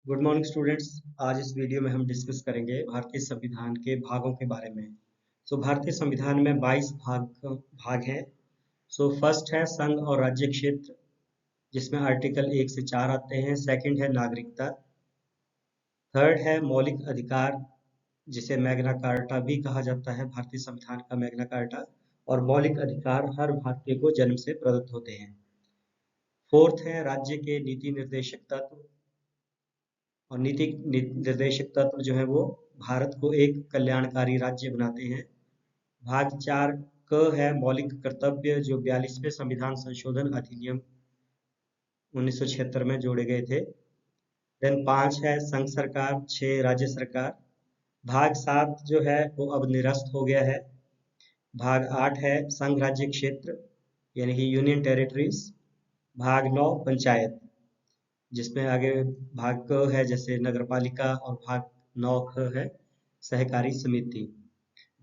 Good morning students. आज इस video में हम डिस्कस करेंगे भारतीय संविधान के भागों के बारे में। भारतीय संविधान में 22 भाग हैं। फर्स्ट है संघ और राज्य क्षेत्र, जिसमें आर्टिकल 1 से 4 आते हैं। सेकंड है नागरिकता। थर्ड है मौलिक अधिकार, जिसे मैग्ना कार्टा भी कहा जाता है, भारतीय संविधान का मैग्ना कार्टा। और मौलिक अधिकार हर भारतीय को जन्म से प्रदत्त होते हैं। फोर्थ है राज्य के नीति निर्देशक तत्व, और नीति निर्देशक तत्व जो है वो भारत को एक कल्याणकारी राज्य बनाते हैं। भाग 4 क है मौलिक कर्तव्य, जो 42वें संविधान संशोधन अधिनियम 1976 में जोड़े गए थे। देन 5 है संघ सरकार, 6 राज्य सरकार। भाग 7 जो है वो अब निरस्त हो गया है। भाग 8 है संघ राज्य क्षेत्र, यानी कि यूनियन टेरिटरीज। भाग 9 पंचायत, जिसमें आगे भाग क है जैसे नगरपालिका, और भाग 9 ख है सहकारी समिति।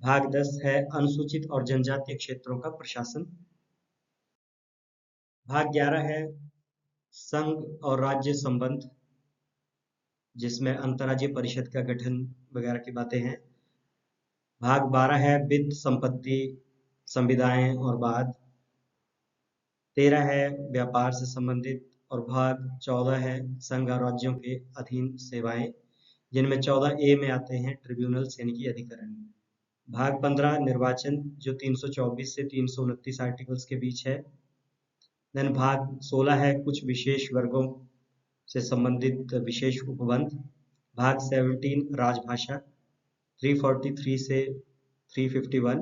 भाग 10 है अनुसूचित और जनजातीय क्षेत्रों का प्रशासन। भाग 11 है संघ और राज्य संबंध, जिसमें अंतर्राज्यीय परिषद का गठन वगैरह की बातें हैं। भाग 12 है वित्त, संपत्ति, संविदाएं और बाद। 13 है व्यापार से संबंधित, और भाग 14 है संघ और राज्यों के अधीन सेवाएं, जिनमें 14A में आते हैं ट्रिब्यूनल्स यानी कि अधिकरण। भाग 15 निर्वाचन, जो 324 से 329 आर्टिकल्स के बीच है। देन भाग 16 है कुछ विशेष वर्गों से संबंधित विशेष उपबंध। भाग 17 राजभाषा, 343 से 351,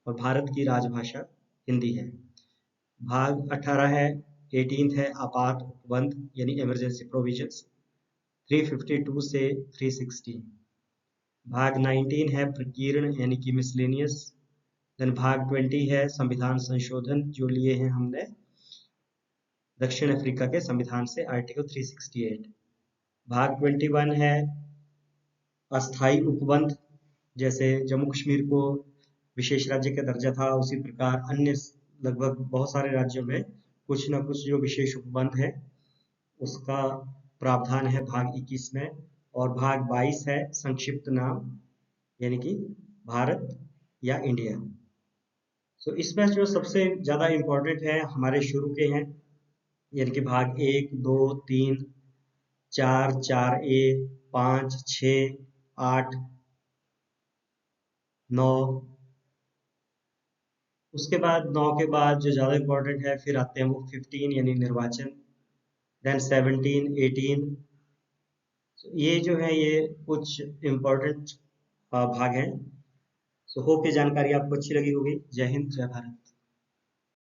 और भारत की राजभाषा हिंदी है। भाग 18 है 18 है आपात उपबंध यानी इमरजेंसी प्रोविजंस, 352 से 360। भाग 19 है प्रकीर्ण यानी कि मिसलेनियस। देन भाग 20 है संविधान संशोधन, जो लिए हैं हमने दक्षिण अफ्रीका के संविधान से, आर्टिकल 368। भाग 21 है अस्थाई उपबंध, जैसे जम्मू कश्मीर को विशेष राज्य का दर्जा था, उसी प्रकार अन्य लगभग बहुत सारे राज्यों में कुछ न कुछ जो विशेष उपबंध है उसका प्रावधान है भाग 21 में। और भाग 22 है संक्षिप्त नाम, यानी कि भारत या इंडिया। इसमें जो सबसे ज्यादा इम्पोर्टेंट है हमारे शुरू के हैं, यानी कि भाग 1, 2, 3, 4, 4A, 5, 6, 8, 9। उसके बाद 9 के बाद जो ज्यादा इम्पोर्टेंट है फिर आते हैं वो 15 यानी निर्वाचन। देन 17, 18। ये जो है ये कुछ इम्पोर्टेंट भाग हैं। होप ये जानकारी आपको अच्छी लगी होगी। जय हिंद, जय भारत।